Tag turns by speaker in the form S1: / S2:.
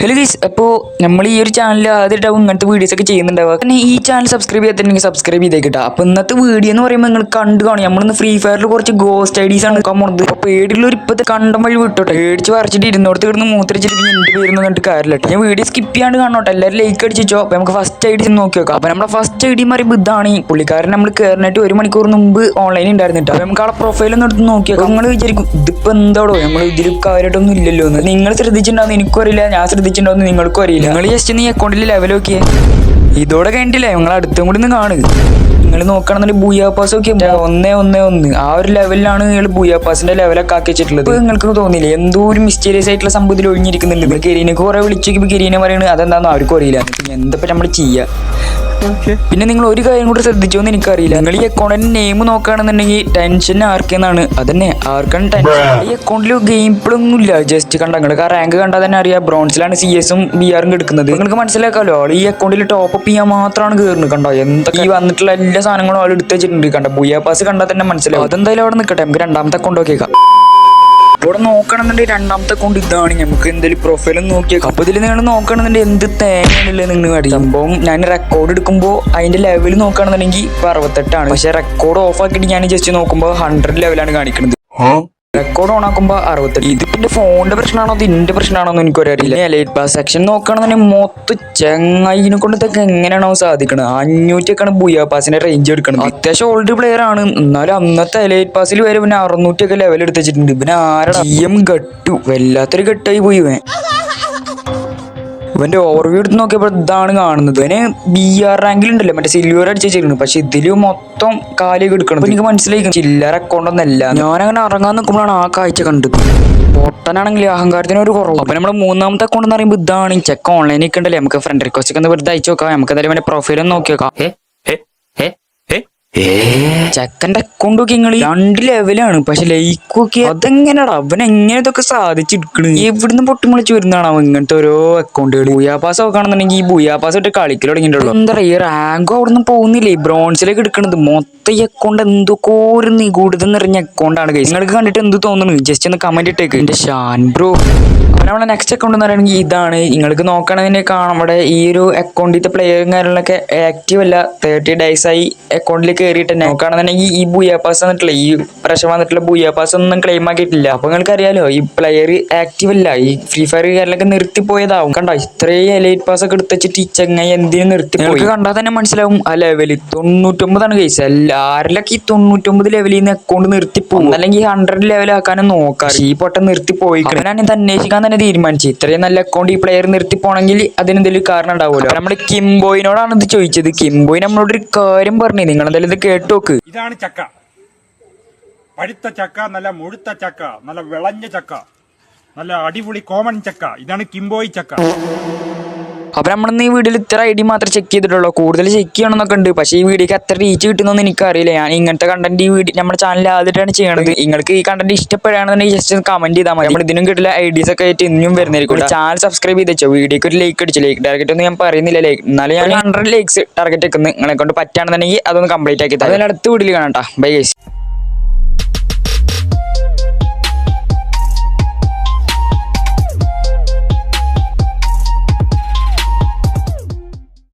S1: Hello guys, അപ്പോൾ നമ്മൾ ഈ ഒരു ചാനലിൽ ആദ്യമായിട്ടാവും ഇങ്ങനത്തെ വീഡിയോസ് ഒക്കെ ചെയ്യുന്നുണ്ടാവുക. പിന്നെ ഈ ചാനൽ സബ്സ്ക്രൈബ് ചെയ്തിട്ടുണ്ടെങ്കിൽ സബ്സ്ക്രൈബ് ചെയ്തേക്കിട്ടാ. അപ്പോൾ ഇന്നത്തെ വീഡിയോ എന്ന് പറയുമ്പോൾ നിങ്ങൾ കണ്ടു കാണും, നമ്മളിന്ന് ഫ്രീ ഫയറിൽ കുറച്ച് ഗോസ്റ്റ് ഐഡീസ് ആണ് നോക്കാൻ പോകുന്നത്. അപ്പോൾ പേടിയുള്ളൊരു ഇപ്പോഴത്തെ കണ്ടം വഴി വിട്ടോട്ടെ, പേടിച്ച് വരച്ചിട്ട് ഇരുന്നോടത്ത് കിടന്ന് മൂത്രച്ചിട്ട് എൻ്റെ പേരൊന്നും കണ്ടിട്ട് കാര്യമില്ല. ഞാൻ വീഡിയോ സ്കിപ്പ് ചെയ്യാണ്ട് കാണോട്ടെ, എല്ലാവരും ലൈക്ക് അടിച്ചോ. അപ്പോൾ നമുക്ക് ഫസ്റ്റ് ഐഡി നോക്കി നോക്കാം. അപ്പോൾ നമ്മുടെ ഫസ്റ്റ് ഐഡി പറയുമ്പോൾ ഇതാണ്. പുള്ളിക്കാരൻ നമ്മൾ കയറിനായിട്ട് 1 മണിക്കൂർ മുമ്പ് ഓൺലൈൻ ഉണ്ടായിരുന്നിട്ട്. അപ്പോൾ നമുക്ക് ആ പ്രൊഫൈലൊന്നും എടുത്ത് നോക്കിയാൽ നിങ്ങൾ വിചാരിക്കും ഇതിപ്പോൾ എന്താടോ നമ്മൾ ഇതിൽ കാര്യമായിട്ടൊന്നും ഇല്ലല്ലോ എന്ന്. നിങ്ങൾ ശ്രദ്ധിച്ചിട്ടുണ്ടാവും, എനിക്കും അറിയില്ല, ഞാൻ ശ്രദ്ധിച്ചിട്ടുണ്ടാവും, നിങ്ങൾക്കും അറിയില്ല. നിങ്ങൾ ജസ്റ്റ് നീ അക്കൗണ്ടിൽ ലെവൽ നോക്കിയേ, ഇതോടെ കഴിഞ്ഞിട്ടില്ലേ നിങ്ങൾ അടുത്തും കൂടി ഒന്ന് കാണുക. നിങ്ങൾ നോക്കണമെന്നുണ്ടെങ്കിൽ ബൂയാ പാസ് ഒക്കെ 1-1-1 ആ ഒരു ലെവലിലാണ് നിങ്ങൾ ബൂയാ പാസിന്റെ ലെവലൊക്കെ ആക്കി വെച്ചിട്ടുള്ളത്. ഇപ്പോൾ നിങ്ങൾക്ക് തോന്നിയില്ലേ എന്തോ ഒരു മിസ്റ്റീരിയസ് ആയിട്ടുള്ള സംഭവത്തിൽ ഒഴിഞ്ഞിരിക്കുന്നുണ്ട്. നിങ്ങൾ കെരീനൊക്കെ കുറെ വിളിച്ചേക്ക് കെരീനെ പറയുന്നത് അതെന്താണെന്ന് അവർക്കും അറിയില്ല. പിന്നെ എന്താ നമ്മൾ ചെയ്യുക? പിന്നെ നിങ്ങൾ ഒരു കാര്യം കൂടി ശ്രദ്ധിച്ചോന്ന് എനിക്കറിയില്ല, നിങ്ങൾ ഈ അക്കൗണ്ടിന്റെ നെയിം നോക്കുകയാണെന്നുണ്ടെങ്കിൽ ടെൻഷൻ ആർക്കെന്നാണ്. അതന്നെ ആർക്കാണ് ടെൻഷൻ. ഈ അക്കൗണ്ടിൽ ഗെയിം പ്ലൊന്നും ഇല്ല, ജസ്റ്റ് കണ്ട നിങ്ങൾക്ക് ആ റാങ്ക് കണ്ടാൽ തന്നെ അറിയാം. ബ്രോൺസിലാണ് CS-ഉം BR-ഉം എടുക്കുന്നത്. നിങ്ങൾക്ക് മനസ്സിലാക്കാമല്ലോ, ആൾ ഈ അക്കൗണ്ടിൽ ടോപ്പ് ചെയ്യാൻ മാത്രമാണ് കയറുന്നത്. കണ്ടോ എന്തൊക്കെ ഈ വന്നിട്ടുള്ള എല്ലാ സാധനങ്ങളും ആൾ എടുത്ത് വെച്ചിട്ടുണ്ട്. കണ്ട ബുയാ പാസ് കണ്ടാൽ തന്നെ മനസ്സിലാവും. അതെന്തായാലും അവിടെ നിൽക്കട്ടെ, നമുക്ക് രണ്ടാമത്തെ അക്കൗണ്ട് നോക്കിയേക്കാം. ഇവിടെ നോക്കണമെന്നുണ്ടെങ്കിൽ രണ്ടാമത്തെ അക്കൗണ്ട് ഇതാണ്. നമുക്ക് എന്തെങ്കിലും പ്രൊഫൈലും നോക്കിയേക്കാം. അപ്പോൾ ഇതിൽ നിങ്ങൾ നോക്കണമെന്നുണ്ടെങ്കിൽ എന്ത് തേങ്ങയാണല്ലേ നിങ്ങൾ കാര്യം. സംഭവം ഞാൻ റെക്കോർഡ് എടുക്കുമ്പോൾ അതിന്റെ ലെവൽ നോക്കുകയാണെന്നുണ്ടെങ്കിൽ ഇപ്പോൾ 68 ആണ്. പക്ഷേ റെക്കോർഡ് ഓഫ് ആക്കിയിട്ട് ഞാൻ ജസ്റ്റ് നോക്കുമ്പോൾ 100 ലെവലാണ് കാണിക്കുന്നത്. റെക്കോർഡ് ഓൺ ആക്കുമ്പോൾ 68. ഇതിന്റെ ഫോണിന്റെ പ്രശ്നമാണോ ഇതിന്റെ പ്രശ്നമാണോ എന്ന് എനിക്കൊരറിയില്ല. എലൈറ്റ് പാസ് സെക്ഷൻ നോക്കുകയാണെന്നുണ്ടെങ്കിൽ മൊത്തം ചെങ്ങായിനെ കൊണ്ട് ഇതൊക്കെ എങ്ങനെയാണോ സാധിക്കുന്നത്. 500 ബുയാ പാസിന്റെ റേഞ്ച് എടുക്കണം. അത്യാവശ്യം ഓൾഡ് പ്ലെയർ ആണ്, എന്നാലും അന്നത്തെ എലൈറ്റ് പാസിൽ വരെ പിന്നെ 600 ലെവൽ എടുത്ത് വെച്ചിട്ടുണ്ട്. പിന്നെ ആരുടെ GM ഗട്ടു വല്ലാത്തൊരു ഗട്ടായി പോയി. ഇവന്റെ ഓവർവ്യൂ എടുത്ത് നോക്കിയപ്പോൾ ഇതാണ് കാണുന്നത്. ഇവന് BR റാങ്കിലുണ്ടല്ലോ മറ്റേ സിൽവർ അടിച്ച് വെച്ചിരുന്നു. പക്ഷെ ഇതില് മൊത്തം കാലിയൊക്കെ എടുക്കണം. എനിക്ക് മനസ്സിലായി ചില്ലറ അക്കൗണ്ടൊന്നല്ല. ഞാനങ്ങനെ ഇറങ്ങാൻ നിൽക്കുമ്പോഴാണ് ആ കാഴ്ച കണ്ടത്. പൊട്ടനാണെങ്കിൽ അഹങ്കാരത്തിന് ഒരു കുറവ്. അപ്പൊ നമ്മുടെ മൂന്നാമത്തെ അക്കൗണ്ട് എന്ന് പറയുമ്പോൾ ഇതാണ്. ചെക്ക് ഓൺലൈനിൽ ഉണ്ടല്ലേ, നമുക്ക് ഫ്രണ്ട് റിക്വസ്റ്റ് ഒക്കെ ഒന്ന് വെറുതെ അയച്ചു നോക്കാം. നമുക്ക് എന്തായാലും അവന്റെ പ്രൊഫൈലൊന്ന് നോക്കി നോക്കാം. ചെക്കന്റെ അക്കൗണ്ട് ഒക്കെ നിങ്ങൾ 2 ലെവലാണ്. പക്ഷെ ലൈക്ക് ഒക്കെ അതെങ്ങനെയാടാ അവൻ എങ്ങനെ ഇതൊക്കെ സാധിച്ചെടുക്കണ്? എവിടുന്ന് പൊട്ടിമുളിച്ച് വരുന്നതാണ് അവൻ ഇങ്ങനത്തെ ഓരോ അക്കൗണ്ടുകൾ. ബുയാ പാസ് നോക്കുകയാണെന്നുണ്ടെങ്കിൽ ഈ ബുയാ പാസ് ഇട്ട് കളിക്കൽ തുടങ്ങിയിട്ടുള്ളൂ. എന്താ പറയുക, ഈ റാങ്കോ അവിടുന്ന് പോകുന്നില്ലേ, ബ്രോൺസിലേക്ക് എടുക്കണത്. മൊത്തം ഈ അക്കൗണ്ട് എന്തൊക്കെ ഒരു നിഗൂഢത നിറഞ്ഞ അക്കൗണ്ടാണ്. നിങ്ങൾക്ക് കണ്ടിട്ട് എന്ത് തോന്നുന്നു ജസ്റ്റ് ഒന്ന് കമന്റ് ഇട്ടേക്ക്. എന്റെ ഷാൻ ബ്രോ. അപ്പോൾ നമ്മളെ നെക്സ്റ്റ് അക്കൗണ്ട് എന്ന് പറയുകയാണെങ്കിൽ ഇതാണ്. നിങ്ങൾക്ക് നോക്കുകയാണെങ്കിൽ കാണാം നമ്മുടെ ഈ ഒരു അക്കൗണ്ടിലത്തെ പ്ലെയറും കാര്യങ്ങളൊക്കെ ആക്റ്റീവ് അല്ല. 30 days ആയി അക്കൗണ്ടിൽ കയറിയിട്ട് തന്നെ നോക്കുകയാണെന്നുണ്ടെങ്കിൽ ഈ ബുയാ പാസ് വന്നിട്ടില്ല, ഈ പ്രാവശ്യം വന്നിട്ടുള്ള ബുയാ പാസ് ഒന്നും ക്ലെയിം ആക്കിയിട്ടില്ല. അപ്പൊ നിങ്ങൾക്ക് അറിയാലോ ഈ പ്ലെയർ ആക്റ്റീവ് അല്ല, ഈ ഫ്രീ ഫയർ കാര്യങ്ങളൊക്കെ നിർത്തിപ്പോയതാവും. കണ്ടോ ഇത്രയും എലൈറ്റ് പാസ് ഒക്കെ എടുത്ത് വെച്ചിട്ട് ഈ ചങ്ങായി എന്തിനു നിർത്തിപ്പോയി? കണ്ടാൽ തന്നെ മനസ്സിലാവും ആ ലെവല് 99 കേസ്. ആരിലൊക്കെ ഈ 99 ലെവലിൽ നിന്ന് അക്കൗണ്ട് നിർത്തിപ്പോകും, അല്ലെങ്കിൽ 100 ലെവലാക്കാനും നോക്കാം. ഈ പൊട്ടം നിർത്തിപ്പോയി. ഞാൻ ഇത് അന്വേഷിക്കാൻ തന്നെ തീരുമാനിച്ചു. ഇത്രയും നല്ല അക്കൗണ്ട് ഈ പ്ലെയർ നിർത്തിപ്പോണെങ്കിൽ അതിനെന്തെങ്കിലും കാരണം ഉണ്ടാവുമല്ലോ. നമ്മുടെ കിംബോയിനോടാണ് ഇത് ചോദിച്ചത്. കിംബോയ് നമ്മളോടൊരു കാര്യം പറഞ്ഞു, നിങ്ങൾ എന്തായാലും ഇത് കേട്ടോക്ക്.
S2: ഇതാണ് ചക്ക, പഴുത്ത ചക്ക, നല്ല മുഴുത്ത ചക്ക, നല്ല വിളഞ്ഞ ചക്ക, നല്ല അടിപൊളി കോമൺ ചക്ക. ഇതാണ് കിംബോയ് ചക്ക.
S1: അപ്പൊ നമ്മളിന്ന് ഈ വീഡിയോയിൽ ഇത്ര ഐഡി മാത്രമേ ചെക്ക് ചെയ്തിട്ടുള്ളൂ. കൂടുതൽ ചെക്ക് ചെയ്യണമെന്നൊക്കെ ഉണ്ട്. പക്ഷേ ഈ വീഡിയോക്ക് എത്ര റീച്ച് കിട്ടുന്നതെന്ന് എനിക്കറിയില്ല. ഞാൻ ഇങ്ങനത്തെ കണ്ടന്റ് ഈ വീഡിയോ നമ്മുടെ ചാനലിൽ ആദ്യമായിട്ടാണ് ചെയ്യണത്. നിങ്ങൾക്ക് ഈ കണ്ടന്റ് ഇഷ്ടപ്പെടുകയാണെന്നുണ്ടെങ്കിൽ ജസ്റ്റ് കമന്റ് ചെയ്താൽ മതി. നമ്മൾ ഇതിനും കിട്ടില്ല ഐഡീസ് ഒക്കെ ആയിട്ട് ഇനിയും വരുന്നതായിരിക്കും. ചാനൽ സബ്സ്ക്രൈബ് ചെയ്ത് വെച്ചോ. വീഡിയോക്ക് ഒരു ലൈക്ക് അടിച്ചു. ലൈക്ക് ടാർഗറ്റ് ഒന്നും ഞാൻ പറയുന്നില്ല. ലൈക്ക് എന്നാലും ഞാൻ 100 ലൈക്സ് ടാർഗറ്റ് വെക്കുന്നത്. നിങ്ങളെ കൊണ്ട് പറ്റുകയാണെന്നുണ്ടെങ്കിൽ അതൊന്ന് കംപ്ലീറ്റ് ആക്കി തരാം. അതിൽ അടുത്ത വീഡിയോയിൽ കാണാം. Bye guys.